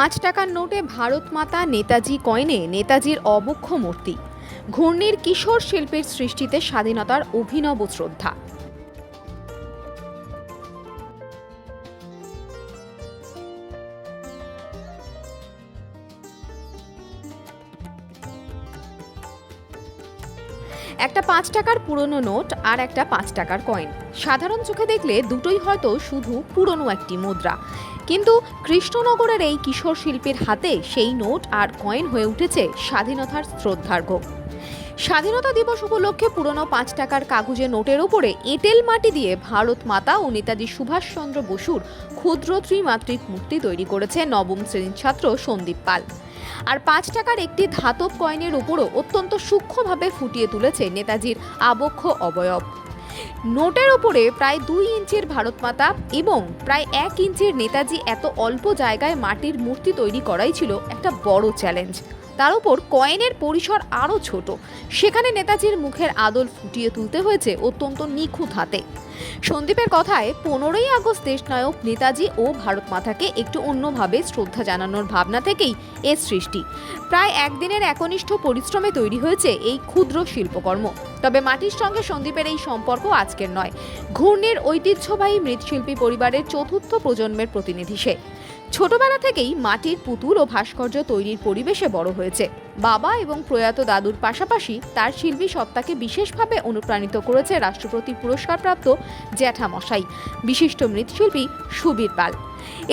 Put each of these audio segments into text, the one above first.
5 টাকার নোটে ভারত মাতা, নেতাজি কয়েনে নেতাজির অবক্ষ মূর্তি। ঘূর্ণির কিশোর শিল্পীর সৃষ্টিতে স্বাধীনতার অভিনব শ্রদ্ধা। একটা 5 টাকার পুরনো নোট আর একটা 5 টাকার কয়েন। সাধারণ চোখে দেখলে দুটোই হয়তো শুধু পুরনো একটি মুদ্রা, কিন্তু কৃষ্ণনগরের এই কিশোর শিল্পীর হাতে সেই নোট আর কয়েন হয়ে উঠেছে স্বাধীনতার শ্রদ্ধার্ঘ্য। স্বাধীনতা দিবস উপলক্ষে পুরনো 5 টাকার কাগজে নোটের ওপরে এঁটেল মাটি দিয়ে ভারত মাতা ও নেতাজি সুভাষচন্দ্র বসুর ক্ষুদ্র ত্রিমাত্রিক মূর্তি তৈরি করেছে নবম শ্রেণীর ছাত্র সন্দীপ পাল। আর 5 টাকার একটি ধাতব কয়েনের উপরও অত্যন্ত সূক্ষ্মভাবে ফুটিয়ে তুলেছে নেতাজির আবক্ষ অবয়ব। নোটের ওপরে প্রায় 2 ইঞ্চির ভারত মাতা এবং প্রায় 1 ইঞ্চির নেতাজি এত অল্প জায়গায় মাটির মূর্তি তৈরি করাই ছিল একটা বড় চ্যালেঞ্জ। তার উপর কয়েনের পরিসর আরও ছোট, সেখানে নেতাজির মুখের আদল ফুটিয়ে তুলতে হয়েছে অত্যন্ত নিখুঁত হাতে। সন্দীপের কথায় 15ই আগস্ট দেশনায়ক নেতাজি ও ভারত মাতাকে একটু অন্যভাবে শ্রদ্ধা জানানোর ভাবনা থেকেই এর সৃষ্টি। প্রায় একদিনের একনিষ্ঠ পরিশ্রমে তৈরি হয়েছে এই ক্ষুদ্র শিল্পকর্ম। তবে মাটির সঙ্গে সন্দীপের এই সম্পর্ক আজকের নয়। ঘূর্ণির ঐতিহ্যবাহী মৃৎশিল্পী পরিবারের চতুর্থ প্রজন্মের প্রতিনিধি সে। ছোটবেলা থেকেই মাটির পুতুল ও ভাস্কর্য তৈরির পরিবেশে বড় হয়েছে। বাবা এবং প্রয়াত দাদুর পাশাপাশি তার শিল্পী সত্তাকে বিশেষভাবে অনুপ্রাণিত করেছে রাষ্ট্রপতি পুরস্কারপ্রাপ্ত জ্যাঠামশাই, বিশিষ্ট মৃৎশিল্পী সুবীর পাল।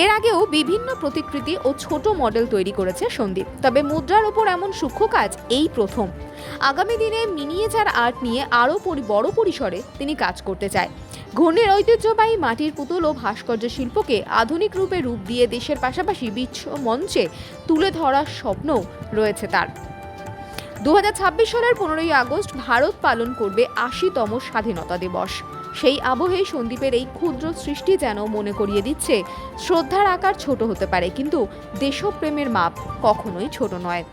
এর আগেও বিভিন্ন প্রতিকৃতি ও ছোট মডেল তৈরি করেছে সন্দীপ, তবে মুদ্রার ওপর এমন সূক্ষ্ম কাজ এই প্রথম। আগামী দিনে মিনিয়েচার আর্ট নিয়ে আরও বড় পরিসরে তিনি কাজ করতে চায়। ঘূর্ণির ঐতিহ্যবাহী মাটির পুতুল ও ভাস্কর্য শিল্পকে আধুনিক রূপে রূপ দিয়ে দেশের পাশাপাশি বিশ্ব মঞ্চে তুলে ধরার স্বপ্নও রয়েছে তার। 2026 সালের 15ই আগস্ট ভারত পালন করবে 80তম স্বাধীনতা দিবস। সেই আবহে সন্দীপের এই ক্ষুদ্র সৃষ্টি যেন মনে করিয়ে দিচ্ছে, শ্রদ্ধার আকার ছোট হতে পারে, কিন্তু দেশপ্রেমের মাপ কখনোই ছোট নয়।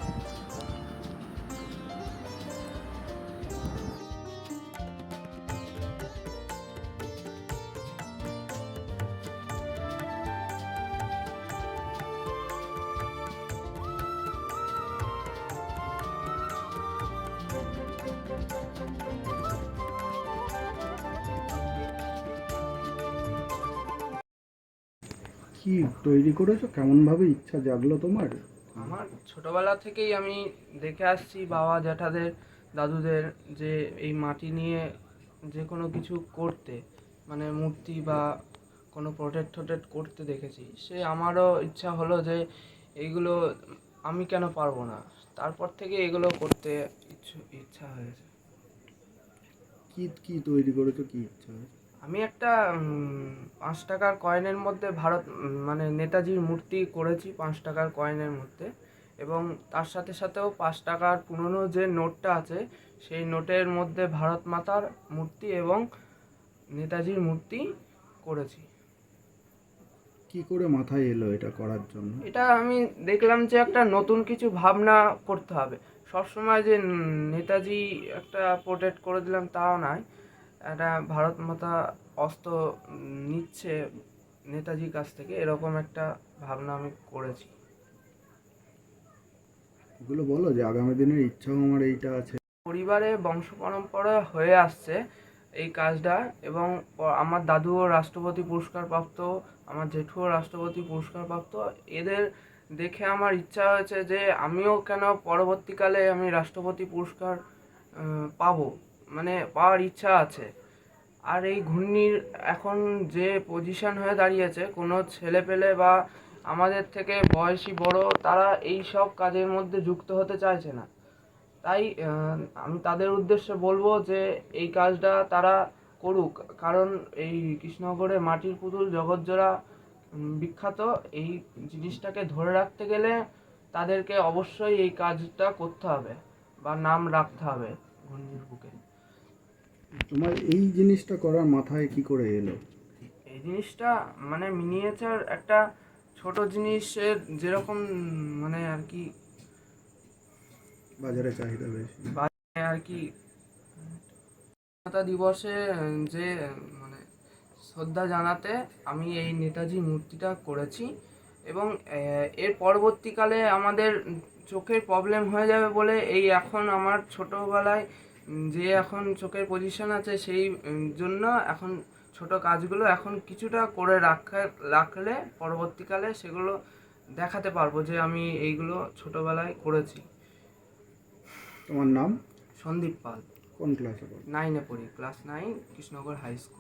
কি তৈরি করেছো? কেমন ভাবে ইচ্ছা জাগলো তোমার? আমার ছোটবেলা থেকেই আমি দেখে আসছি বাবা জ্যাঠাদের দাদুদের, যে এই মাটি নিয়ে যে কোনো কিছু করতে, মানে মূর্তি বা কোনো প্রোটেক্ট করতে দেখেছি। সে আমারও ইচ্ছা হলো যে এইগুলো আমি কেন পারবো না, তারপর থেকে এগুলো করতে ইচ্ছা হয়েছে। কি কি তৈরি করেছো, কি ইচ্ছা হয়েছে? আমি একটা 5 টাকার কয়েনের মধ্যে ভারত মানে নেতাজির মূর্তি করেছি 5 টাকার কয়েনের মধ্যে, এবং তার সাথে সাথেও 5 টাকার পুরনো যে নোটটা আছে সেই নোটের মধ্যে ভারত মাতার মূর্তি এবং নেতাজির মূর্তি করেছি। কি করে মাথায় এলো এটা করার জন্য? এটা আমি দেখলাম যে একটা নতুন কিছু ভাবনা করতে হবে। সবসময় যে নেতাজি একটা পোর্ট্রেট করে দিলাম তাও নয়, একটা ভারত মাতা অস্ত্র নিচ্ছে নেতাজির কাছ থেকে, এরকম একটা ভাবনা আমি করেছি। এগুলো বলো যে আগামী দিনের ইচ্ছাও আমার এইটা আছে। পরিবারে বংশ পরম্পরা হয়ে আসছে এই কাজটা, এবং আমার দাদুও রাষ্ট্রপতি পুরস্কার প্রাপ্ত, আমার জেঠুও রাষ্ট্রপতি পুরস্কার প্রাপ্ত। এদের দেখে আমার ইচ্ছা হয়েছে যে আমিও কেন পরবর্তীকালে আমি রাষ্ট্রপতি পুরস্কার পাবো, মানে পাওয়ার ইচ্ছা আছে। আর এই ঘূর্ণির এখন যে পজিশন হয়ে দাঁড়িয়েছে, কোনো ছেলে পেলে বা আমাদের থেকে বয়সী বড় তারা এই সব কাজের মধ্যে যুক্ত হতে চাইছে না। তাই আমি তাদের উদ্দেশ্যে বলবো যে এই কাজটা তারা করুক, কারণ এই কৃষ্ণনগরে মাটির পুতুল জগৎজোড়া বিখ্যাত। এই জিনিসটাকে ধরে রাখতে গেলে তাদেরকে অবশ্যই এই কাজটা করতে হবে বা নাম রাখতে হবে ঘূর্ণির বুকে। তোমার এই জিনিসটা করার মাথায় কি করে এলো? এই জিনিসটা মানে মিনিয়েচার একটা ছোট জিনিসের যেরকম মানে আর কি বাজারে চাহিদা বেশি আর কি স্বাধীনতা দিবসে যে মানে শ্রদ্ধা জানাতে আমি এই নেতাজি মূর্তিটা করেছি, এবং এর পরবর্তীকালে আমাদের চোখের প্রবলেম হয়ে যাবে বলে এই এখন আমার ছোটোবেলায় যে এখন চোখের পজিশন আছে সেই জন্য এখন ছোট কাজগুলো এখন কিছুটা করে রাখলে পরবর্তীকালে সেগুলো দেখাতে পারবো যে আমি এইগুলো ছোটোবেলায় করেছি। তোমার নাম? সন্দীপ পাল, কোন ক্লাসে পড়ো? 9-এ পড়ি, ক্লাস 9, কৃষ্ণনগর হাই স্কুল।